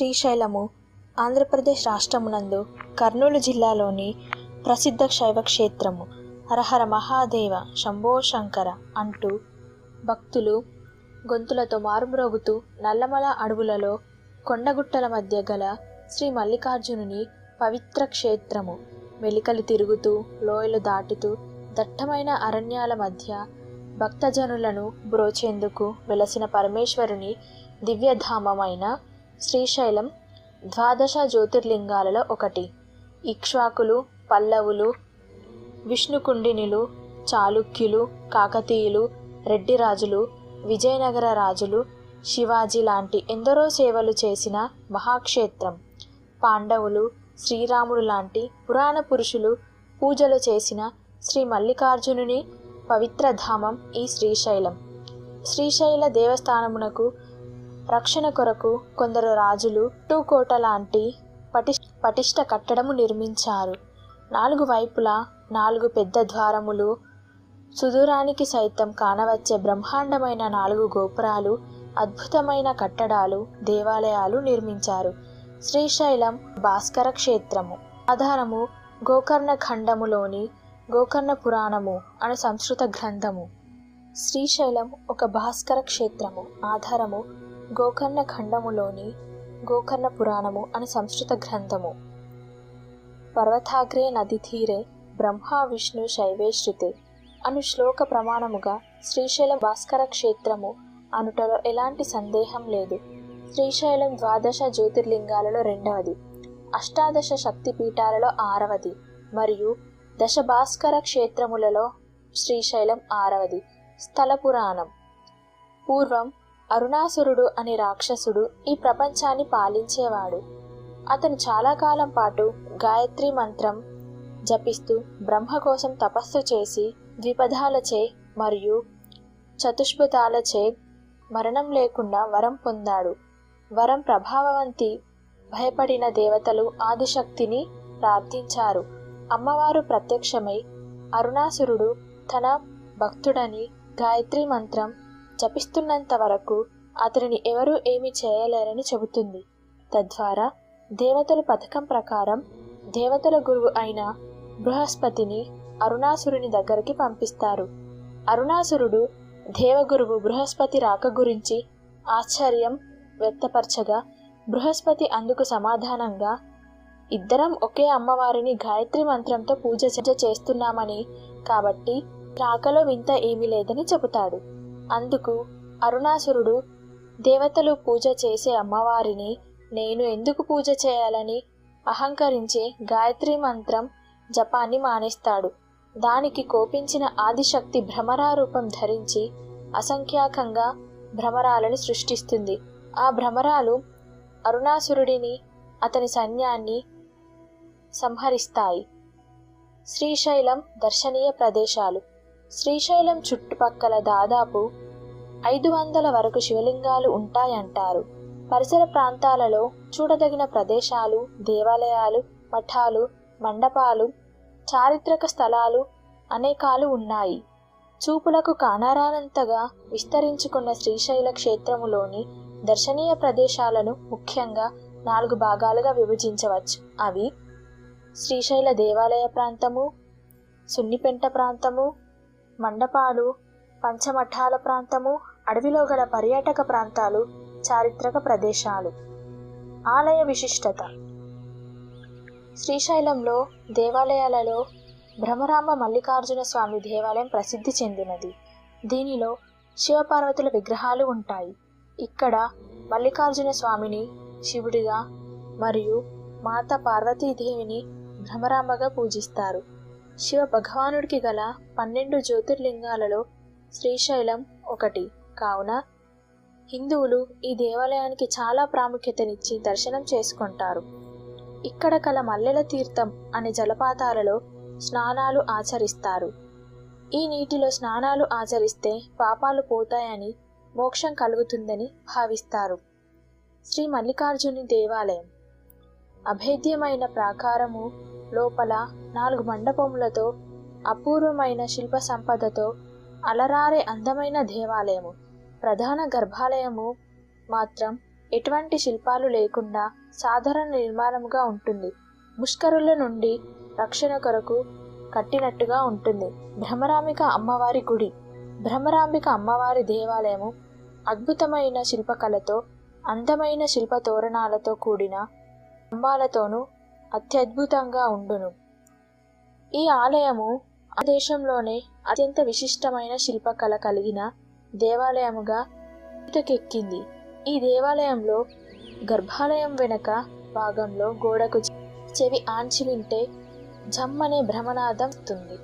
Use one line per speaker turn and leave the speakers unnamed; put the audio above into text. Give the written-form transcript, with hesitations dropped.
శ్రీశైలము ఆంధ్రప్రదేశ్ రాష్ట్రమునందు కర్నూలు జిల్లాలోని ప్రసిద్ధ శైవ క్షేత్రము. హరహర మహాదేవ శంభో శంకర అంటూ భక్తులు గొంతులతో మారుమ్రోగుతూ నల్లమల అడవులలో కొండగుట్టల మధ్య గల శ్రీ మల్లికార్జునుని పవిత్ర క్షేత్రము. మెలికలు తిరుగుతూ లోయలు దాటుతూ దట్టమైన అరణ్యాల మధ్య భక్తజనులను బ్రోచేందుకు వెలసిన పరమేశ్వరుని దివ్యధామమైన శ్రీశైలం ద్వాదశ జ్యోతిర్లింగాలలో ఒకటి. ఇక్ష్వాకులు, పల్లవులు, విష్ణుకుండినులు, చాళుక్యులు, కాకతీయులు, రెడ్డి రాజులు, విజయనగర రాజులు, శివాజీ లాంటి ఎందరో సేవలు చేసిన మహాక్షేత్రం. పాండవులు, శ్రీరాముడు లాంటి పురాణ పురుషులు పూజలు చేసిన శ్రీ మల్లికార్జునుని పవిత్రధామం ఈ శ్రీశైలం. శ్రీశైల దేవస్థానమునకు రక్షణ కొరకు కొందరు రాజులు కోట లాంటి పటిష్ట కట్టడము నిర్మించారు. 4 వైపులా 4 పెద్ద ద్వారములు, సుదూరానికి సైతం కానవచ్చే బ్రహ్మాండమైన 4 గోపురాలు, అద్భుతమైన కట్టడాలు, దేవాలయాలు నిర్మించారు. శ్రీశైలం భాస్కర క్షేత్రము. ఆధారము గోకర్ణ ఖండములోని గోకర్ణ పురాణము అను సంస్కృత గ్రంథము. శ్రీశైలం ఒక భాస్కర క్షేత్రము. ఆధారము గోకర్ణ ఖండములోని గోకర్ణ పురాణము అను సంస్కృత గ్రంథము. పర్వతాగ్రే నది తీరే బ్రహ్మ విష్ణు శైవేశ్రుతే అను శ్లోక ప్రమాణముగా శ్రీశైలం భాస్కర క్షేత్రము అనుటలో ఎలాంటి సందేహం లేదు. శ్రీశైలం ద్వాదశ జ్యోతిర్లింగాలలో 2వది, అష్టాదశ శక్తిపీఠాలలో 6వది మరియు దశ భాస్కర క్షేత్రములలో శ్రీశైలం 6వది. స్థల పురాణం. పూర్వం అరుణాసురుడు అనే రాక్షసుడు ఈ ప్రపంచాన్ని పాలించేవాడు. అతను చాలా కాలం పాటు గాయత్రి మంత్రం జపిస్తూ బ్రహ్మ కోసం తపస్సు చేసి ద్విపదాలచే మరియు చతుష్పదాలచే మరణం లేకుండా వరం పొందాడు. వరం ప్రభావవంతి భయపడిన దేవతలు ఆదిశక్తిని ప్రార్థించారు. అమ్మవారు ప్రత్యక్షమై అరుణాసురుడు తన భక్తుడని గాయత్రి మంత్రం జపిస్తున్నంత వరకు అతనిని ఎవరూ ఏమీ చేయలేరని చెబుతుంది. తద్వారా దేవతలు పథకం ప్రకారం దేవతల గురువు అయిన బృహస్పతిని అరుణాసురుని దగ్గరికి పంపిస్తారు. అరుణాసురుడు దేవగురువు బృహస్పతి రాక గురించి ఆశ్చర్యం వ్యక్తపరచగా బృహస్పతి అందుకు సమాధానంగా, ఇద్దరం ఒకే అమ్మవారిని గాయత్రి మంత్రంతో పూజ చేస్తున్నామని, కాబట్టి రాకలో వింత ఏమీ లేదని చెబుతాడు. అందుకు అరుణాసురుడు, దేవతలు పూజ చేసే అమ్మవారిని నేను ఎందుకు పూజ చేయాలని అహంకరించి గాయత్రి మంత్రం జపాన్ని మానేస్తాడు. దానికి కోపించిన ఆదిశక్తి భ్రమరా రూపం ధరించి అసంఖ్యాకంగా భ్రమరాలను సృష్టిస్తుంది. ఆ భ్రమరాలు అరుణాసురుడిని అతని సైన్యాన్ని సంహరిస్తాయి. శ్రీశైలం దర్శనీయ ప్రదేశాలు. శ్రీశైలం చుట్టుపక్కల దాదాపు 500 వరకు శివలింగాలు ఉంటాయంటారు. పరిసర ప్రాంతాలలో చూడదగిన ప్రదేశాలు, దేవాలయాలు, మఠాలు, మండపాలు, చారిత్రక స్థలాలు అనేకాలు ఉన్నాయి. చూపులకు కానరానంతగా విస్తరించుకున్న శ్రీశైల క్షేత్రములోని దర్శనీయ ప్రదేశాలను ముఖ్యంగా 4 భాగాలుగా విభజించవచ్చు. అవి శ్రీశైల దేవాలయ ప్రాంతము, సున్నిపెంట ప్రాంతము, మండపాలు, పంచమఠాల ప్రాంతము, అడవిలో గల పర్యాటక ప్రాంతాలు, చారిత్రక ప్రదేశాలు. ఆలయ విశిష్టత. శ్రీశైలంలో దేవాలయాలలో భ్రమరాంబ మల్లికార్జున స్వామి దేవాలయం ప్రసిద్ధి చెందినది. దీనిలో శివపార్వతుల విగ్రహాలు ఉంటాయి. ఇక్కడ మల్లికార్జున స్వామిని శివుడిగా మరియు మాత పార్వతీదేవిని భ్రమరాంబగా పూజిస్తారు. శివ భగవానుడికి గల 12 జ్యోతిర్లింగాలలో శ్రీశైలం ఒకటి కావున హిందువులు ఈ దేవాలయానికి చాలా ప్రాముఖ్యతనిచ్చి దర్శనం చేసుకుంటారు. ఇక్కడ కల మల్లెల తీర్థం అనే జలపాతాలలో స్నానాలు ఆచరిస్తారు. ఈ నీటిలో స్నానాలు ఆచరిస్తే పాపాలు పోతాయని, మోక్షం కలుగుతుందని భావిస్తారు. శ్రీ మల్లికార్జుని దేవాలయం అభేద్యమైన ప్రాకారము, లోపల 4 మండపములతో అపూర్వమైన శిల్ప సంపదతో అలరారే అందమైన దేవాలయము. ప్రధాన గర్భాలయము మాత్రం ఎటువంటి శిల్పాలు లేకుండా సాధారణ నిర్మాణముగా ఉంటుంది. ముష్కరుల నుండి రక్షణ కొరకు కట్టినట్టుగా ఉంటుంది. భ్రమరాంబిక అమ్మవారి గుడి. భ్రమరాంబిక అమ్మవారి దేవాలయము అద్భుతమైన శిల్పకళతో, అందమైన శిల్ప తోరణాలతో కూడిన స్తంభాలతోనూ అత్యద్భుతంగా ఉండును. ఈ ఆలయము ఆ దేశంలోనే అత్యంత విశిష్టమైన శిల్పకళ కలిగిన దేవాలయముగా ఎక్కింది. ఈ దేవాలయంలో గర్భాలయం వెనక భాగంలో గోడకు చెవి ఆంచి వింటే జమ్మనే భ్రమనాదం వస్తుంది.